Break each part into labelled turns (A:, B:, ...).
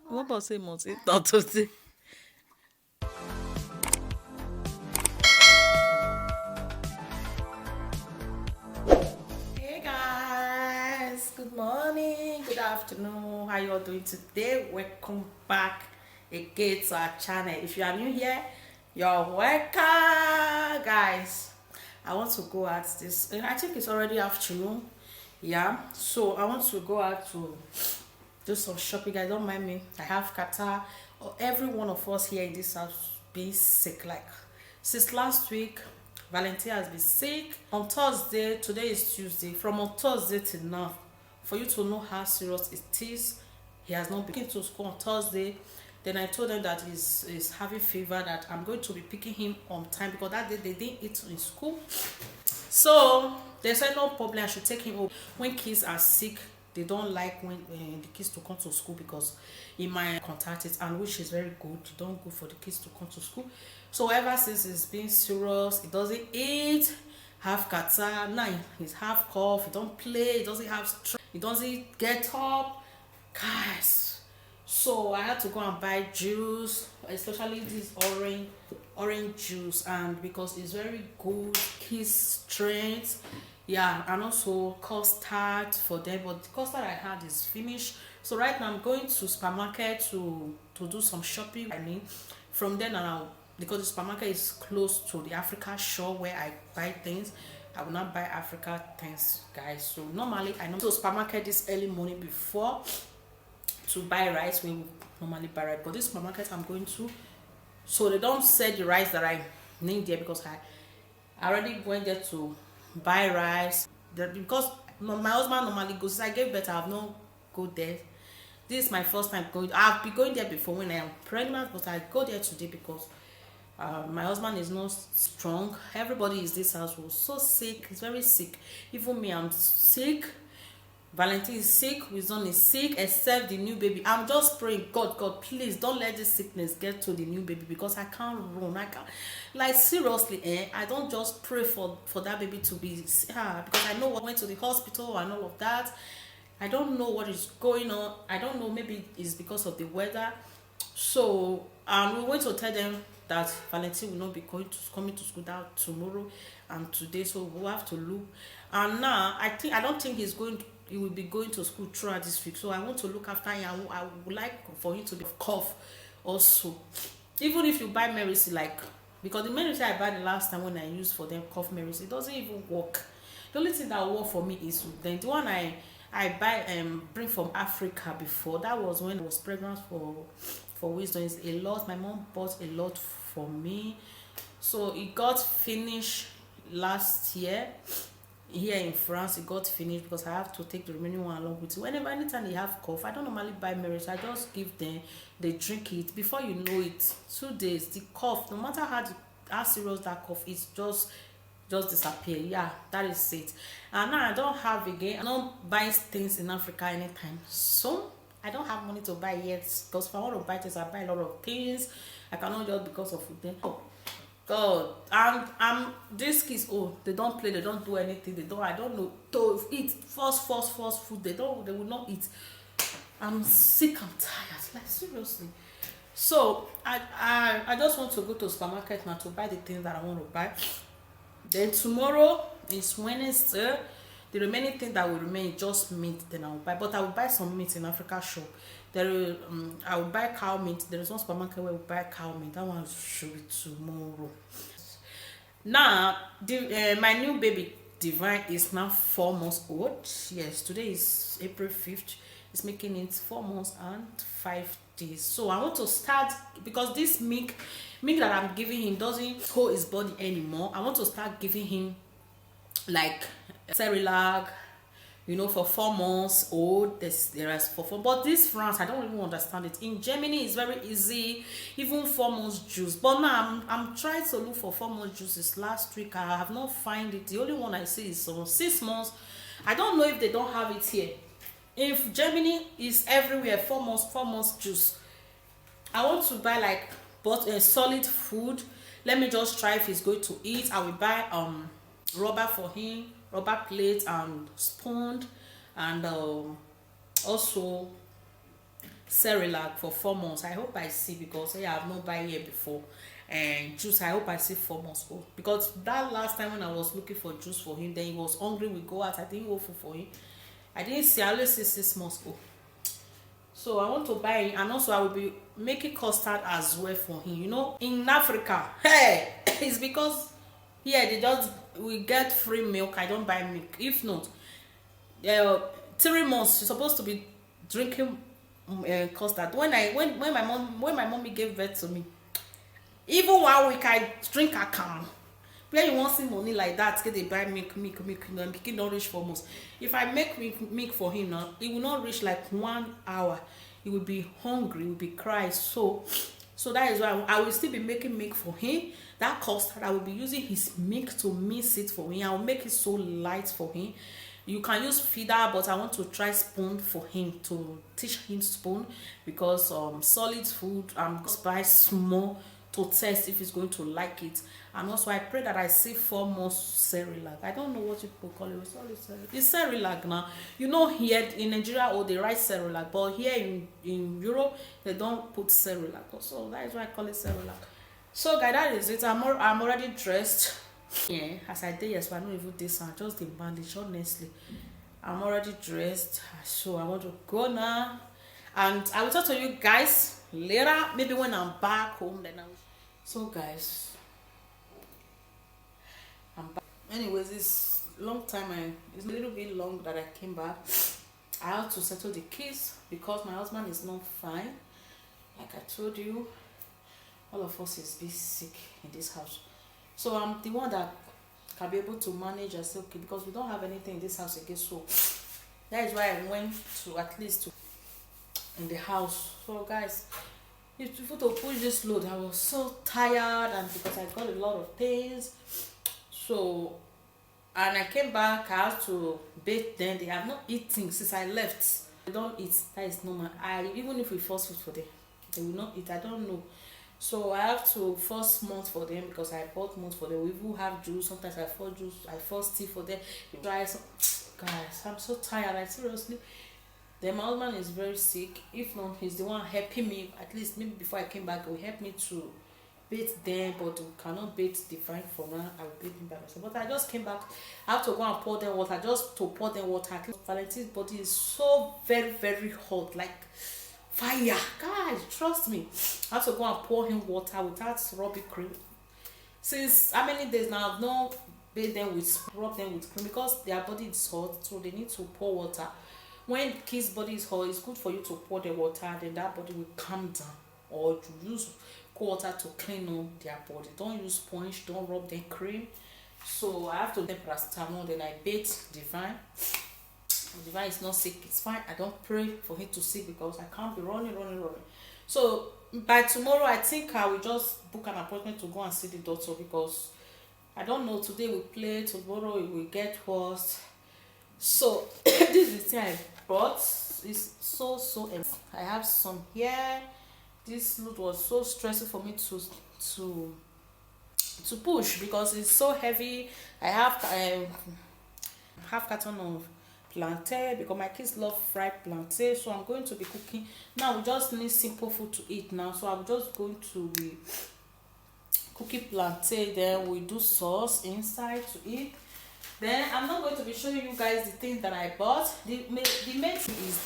A: What about say must eat not to say? Hey guys, good morning, good afternoon. How you all doing today? Welcome back again to our channel. If you are new here, you're welcome, guys. I want to go out this. I think it's already afternoon. Yeah, so I want to go out to do some shopping. Guys, don't mind me. I have Qatar. Or every one of us here in this house be sick. Like since last week, Valentina has been sick. On Thursday, today is Tuesday. From on Thursday till now, for you to know how serious it is, he has not been to school on Thursday. Then I told them that he's having fever. That I'm going to be picking him on time because that day they didn't eat in school. So they said no problem, I should take him home. When kids are sick, they don't like when the kids to come to school because he might contact it, and which is very good. You don't go for the kids to come to school. So ever since it's been serious, he doesn't eat, have catarrh, now he's half cough, he don't play, he doesn't have strength, he doesn't get up, guys. So I had to go and buy juice, especially this orange juice, and because it's very good kids strength. Yeah, and also custard for them, but the custard I had is finished. So right now I'm going to supermarket to do some shopping. I mean, from then on, because the supermarket is close to the Africa shore where I buy things, I will not buy Africa things, guys. So normally I know to supermarket this early morning before to buy rice. We normally buy rice, but this supermarket I'm going to, so they don't sell the rice that I need there because I already went there to buy rice. Because my husband normally goes, I gave birth, I have not go there. This is my first time going. I've been going there before when I am pregnant, but I go there today because my husband is not strong. Everybody is this house was so sick. He's very sick. Even me, I'm sick. Valentine is sick, Wisdom is sick, except the new baby. I'm just praying, God, please don't let this sickness get to the new baby because I can't run. I can't, like seriously, I don't just pray for that baby to be because I know what went to the hospital and all of that. I don't know what is going on. I don't know, maybe it's because of the weather. So we went to tell them that Valentine will not be coming to school that tomorrow and today, so we'll have to look. And now I don't think he will be going to school throughout this week. So I want to look after him. I would like for him to be cough also. Even if you buy medicine, like because the medicine I bought the last time when I used for them cough medicine, it doesn't even work. The only thing that work for me is then the one I buy bring from Africa before. That was when I was pregnant for Wisdom. It's a lot. My mom bought a lot for me. So it got finished last year. Here in France, it got finished because I have to take the remaining one along with it. Whenever anytime they have cough, I don't normally buy medicine. I just give them, they drink it. Before you know it, 2 days, the cough, no matter how serious that cough is, just disappear. Yeah, that is it. And now I don't have again. I don't buy things in Africa anytime soon. I don't have money to buy yet because if I want to buy things, I buy a lot of things. I cannot just because of them. Oh God, and these kids, oh, they don't play, they don't do anything, they don't, I don't know, to eat fast food, they will not eat. I'm sick, I'm tired, like seriously. So I just want to go to supermarket now to buy the things that I want to buy. Then tomorrow is Wednesday. The remaining thing that will remain is just meat. Then I will buy, but I will buy some meat in Africa shop. I will buy cow meat. There is one supermarket where we buy cow meat. That one should be tomorrow. Now, my new baby Divine is now 4 months old. Yes, today is April 5th. It's making it 4 months and 5 days. So I want to start because this milk that I'm giving him doesn't hold his body anymore. I want to start giving him like Cerelac, for 4 months old. There is for 4, but this France, I don't even understand it. In Germany, it's very easy, even 4 months juice. But now I'm trying to look for 4 months juices. Last week, I have not find it. The only one I see is 6 months. I don't know if they don't have it here. If Germany is everywhere, 4 months juice. I want to buy like but a solid food. Let me just try if he's going to eat. I will buy rubber for him, rubber plate and spoon, and also Cerelac for 4 months. I hope I see, because yeah, I've not buy here before. And juice, I hope I see 4 months old, because that last time when I was looking for juice for him, then he was hungry. We go out, I didn't go for him. I didn't see. I only see 6 months old. So I want to buy it, and also I will be making custard as well for him. In Africa, hey, it's because here they just we get free milk. I don't buy milk. If not, 3 months you're supposed to be drinking custard. When my mommy gave birth to me, even 1 week I drink akamu. Where you want see money like that, get they buy milk, and pikin don't reach 4 months. If I make milk for him now, it will not reach like 1 hour. He will be hungry, he will be crying. So that is why I will still be making milk for him. That custard, I will be using his milk to mix it for him. I will make it so light for him. You can use feeder, but I want to try spoon for him, to teach him spoon, because solid food spice small to test if he's going to like it. And also I pray that I see 4 months Cerelac. I don't know what people call it. It's Cerelac now. Here in Nigeria, they write Cerelac, but here in Europe they don't put Cerelac. So that is why I call it Cerelac. So guys, that is it. I'm already dressed. Yeah, as I did yesterday, I don't even this one, just the bandage. Honestly, I'm already dressed, so I want to go now, and I will talk to you guys later. Maybe when I'm back home, then So guys, I'm back. Anyways, it's long time. It's a little bit long that I came back. I have to settle the kids because my husband is not fine. Like I told you, all of us is be sick in this house. So I'm the one that can be able to manage and say, okay, because we don't have anything in this house again. So that is why I went to at least in the house. So guys, it's difficult to push this load. I was so tired, and because I got a lot of things. So, and I came back, I have to bathe them. They have not eaten since I left. They don't eat. That is normal. Even if we force food for them, they will not eat. I don't know. So I have to force month for them, because I bought month for them. We even have juice. Sometimes I force tea for them. Guys, I'm so tired. I seriously. Then my husband is very sick. If not, he's the one helping me. At least maybe before I came back, he will help me to bathe them, but we cannot bathe Divine for now. I will bathe him by myself. But I just came back. I have to go and pour them water. Just to pour them water. Valentine's body is so very, very hot. Like fire. Guys, trust me. I have to go and pour him water without rubbing cream. Since how many days now I've not rub them with cream, because their body is hot, so they need to pour water. When kids' body is hot, it's good for you to pour the water, then that body will calm down. Or to use cold water to clean up their body. Don't use sponge, don't rub them cream. So I have to take paracetamol, then I bathe Divine. Divine is not sick, it's fine. I don't pray for him to sick, because I can't be running. So by tomorrow, I think I will just book an appointment to go and see the doctor, because I don't know, today we play, tomorrow it will get worse. So this is the thing I bought. It's so empty. I have some here. This load was so stressful for me to push, because it's so heavy. I have half carton of plantain, because my kids love fried plantain. So I'm going to be cooking now. We just need simple food to eat now, so I'm just going to be cooking plantain. Then we do sauce inside to eat. Then I'm not going to be showing you guys the things that I bought. The main thing is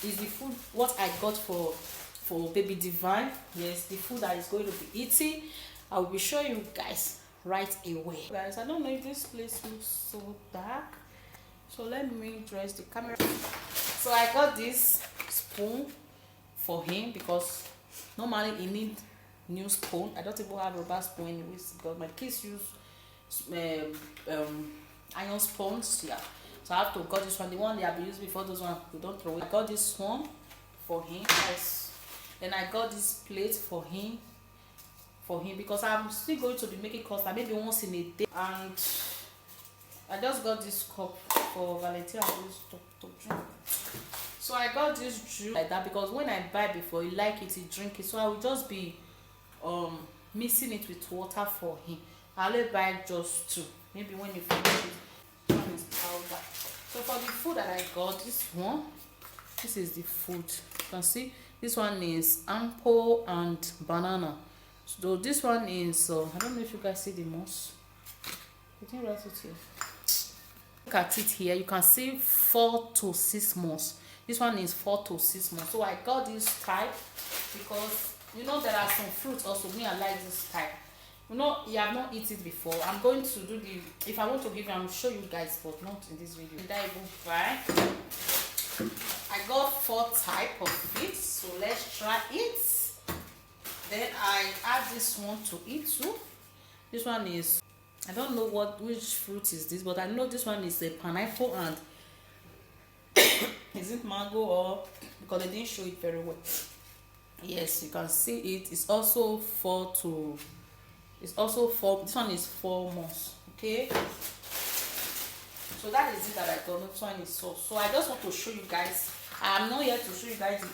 A: the food, what I got for baby Divine. Yes, the food that is going to be eating. I will be showing you guys right away. Guys, I don't know if this place looks so dark, so let me dress the camera. So I got this spoon for him, because normally he needs new spoon. I don't even have rubber spoon anyways, because my kids use iron spoons. Yeah, so I have to got this one. The one they have used before, those one we don't throw away. I got this one for him. Yes. Then I got this plate for him because I'm still going to be making custard maybe once in a day. And I just got this cup for Valentina to drink. So I got this juice like that, because when I buy before, he like it, he drink it. So I will just be mixing it with water for him. I'll buy just two. Maybe when you finish it, one is powder. So for the food that I got, this is the food. You can see This one is apple and banana. So this one is I don't know if you guys see the moss. I didn't write it here. Look at it here. You can see 4 to 6 months. This one is 4 to 6 months. So I got this type because you know there are some fruits also. Me, I like this type. You know, you have not eaten it before. I'm going to do the, if I want to give you, I'm show you guys, but not in this video. Did I even buy? I got 4 type of it, so let's try it. Then I add this one to it too. This one is, I don't know which fruit is this, but I know this one is a pineapple and is it mango or, because they didn't show it very well. Yes, you can see it. It's also 4 to, it's also 4, this one is 4 months. Okay, so that is it that I got. This one is so I just want to show you guys. I am not here to show you guys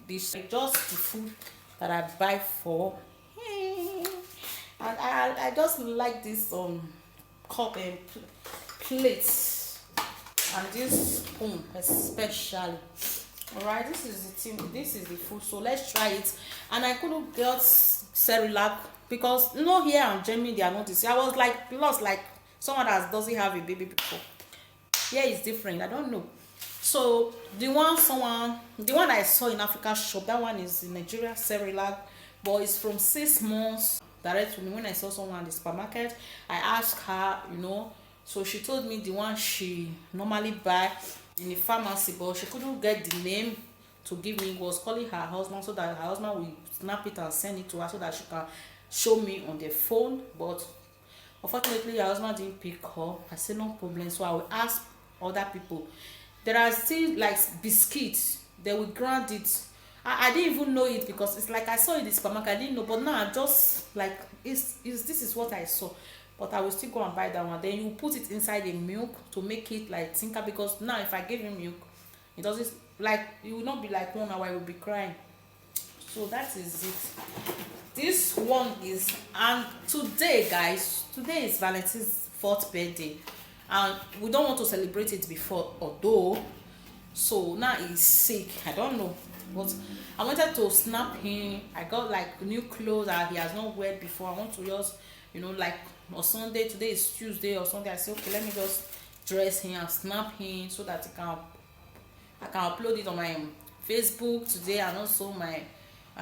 A: this, just the food that I buy for. And I just like this cup and plates and this spoon especially. All right, this is the thing, this is the food, so let's try it. And I couldn't get Cerelac because you know here in Germany they are not this. I was like lost, like someone that doesn't have a baby before. Here is different, I don't know. So the one I saw in Africa shop, that one is in Nigeria, Cerelac, but it's from 6 months direct to me. When I saw someone in the supermarket, I asked her, you know, so she told me the one she normally buy in the pharmacy, but she couldn't get the name to give me. Was calling her husband so that her husband will snap it and send it to her so that she can show me on the phone. But unfortunately her husband didn't pick up. I said no problem, so I will ask other people. There are still like biscuits, they will grind it. I didn't even know it because it's like I saw it in the supermarket. I didn't know, but now I just like this is what I saw. But I will still go and buy that one. Then you put it inside the milk to make it like tinker, because now if I give him milk, it doesn't, like, it will not be like 1 hour, I will be crying. So that is it. This one is, and today guys, today is Valentine's 4th birthday and we don't want to celebrate it before, although, so now he's sick. I don't know, but I wanted to snap him. I got like new clothes that he has not wear before. I want to just, you know, like on Sunday, today is Tuesday or Sunday, I say okay, let me just dress him and snap him so that I can upload it on my Facebook today and also my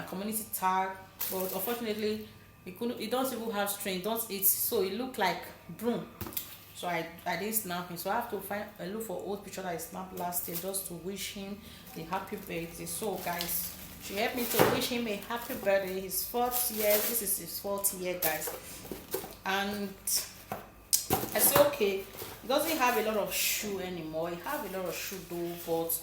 A: community tag. But unfortunately it doesn't even have string, don't eat, so it looked like broom. So I didn't snap him, so I have to look for old picture that I snapped last year just to wish him a happy birthday. So guys, she helped me to wish him a happy birthday, his 4th year. This is his 4th year guys. And I say okay, he doesn't have a lot of shoe anymore. He have a lot of shoe though, but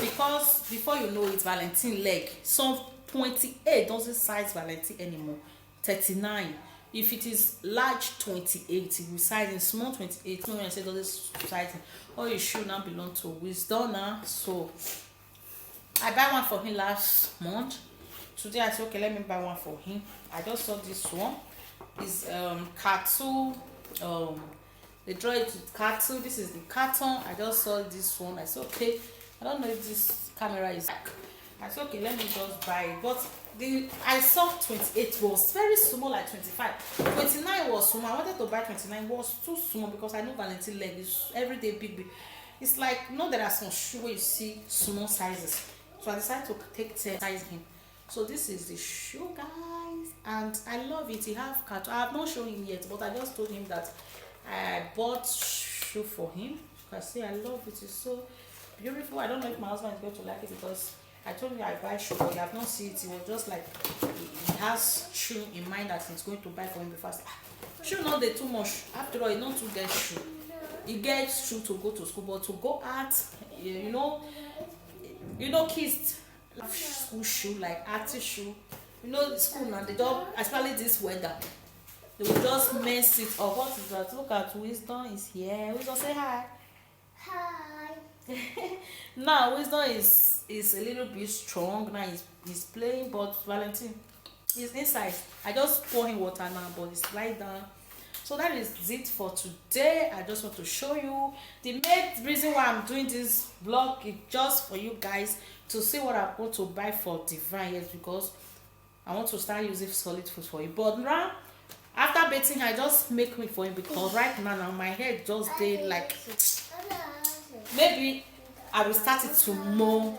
A: because before you know it, Valentine leg, some 28 doesn't size Valentine anymore, 39. If it is large 28, it will size in small 28. No, when I say doesn't size, all your shoe now belong to Wisdom now. So I buy one for him last month. Today I said okay, let me buy one for him. I just saw this one. It's cartoon. They draw it with cartoon. This is the carton. I just saw this one. I said okay, I don't know if this camera is back. I said okay, let me just buy it. But I saw 28 was very small, like 25. 29 was small. I wanted to buy 29, was too small because I know Valentine leg is everyday big. It's like, you know, there are some shoe where you see small sizes. So I decided to take 10 size him. So this is the shoe guys, and I love it. He have carton. I have not shown him yet, but I just told him that I bought shoe for him. You can see I love it. It's so beautiful. I don't know if my husband is going to like it because I told him I buy shoe, but he have not seen it. He was just like, he has shoe in mind that he's going to buy for him before. Shoe not dey too much. After all, he not to get shoe. He gets shoe to go to school, but to go out, you know, kids have school shoe, like arty shoe. You know, the school now, they don't, especially this weather, they will just mess it up. What is that? Look at Wisdom is here. Wisdom, say hi. Hi. Now Wisdom is a little bit strong. Now he's playing, but Valentine is inside. I just pour him water now, but he's right down. So that is it for today. I just want to show you the main reason why I'm doing this vlog is just for you guys to see what I'm going to buy for Divine. Yes, because I want to start using solid food for you. But now after bathing, I just make me for him because right now my head just did like maybe I will start it tomorrow.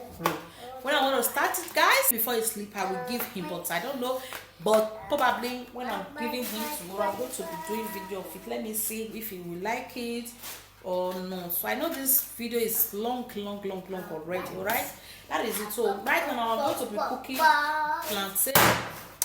A: When I want to start it, guys, before he sleep, I will give him, but I don't know. But probably when I'm giving him tomorrow, I'm going to be doing video of it. Let me see if he will like it or no. So I know this video is long already, alright? That is it. So right now I'm going to be cooking plantain.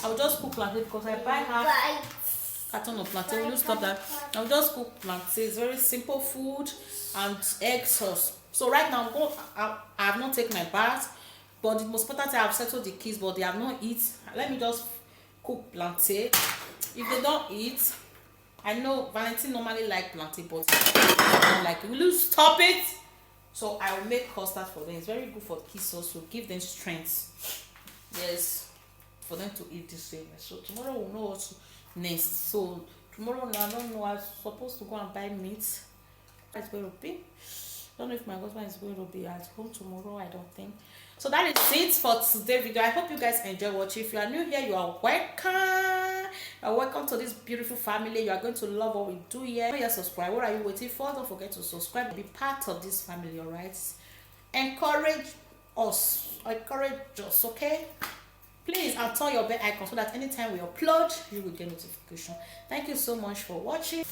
A: I will just cook plantain because I buy half carton of plantain. Will you stop that? I'll just cook plantain. It's very simple food and egg sauce. So right now I have not taken my bath, but the most important thing, I have settled the kids, but they have not eat. Let me just cook plantain. If they don't eat, I know Valentine normally like plantain, but I don't like it. Will you stop it? So I will make custard for them. It's very good for kids also, give them strength. Yes, for them to eat this way. So tomorrow we'll know what's next. So tomorrow I don't know, I'm supposed to go and buy meat. It's going to be. Don't know if my husband is going to be at home tomorrow. I don't think. So that is it for today's video. I hope you guys enjoy watching. If you are new here, you are welcome. You are welcome to this beautiful family. You are going to love what we do here. If you are subscribed, what are you waiting for? Don't forget to subscribe and be part of this family, alright? Encourage us. Encourage us, okay? Please, and turn your bell icon so that anytime we upload, you will get notification. Thank you so much for watching.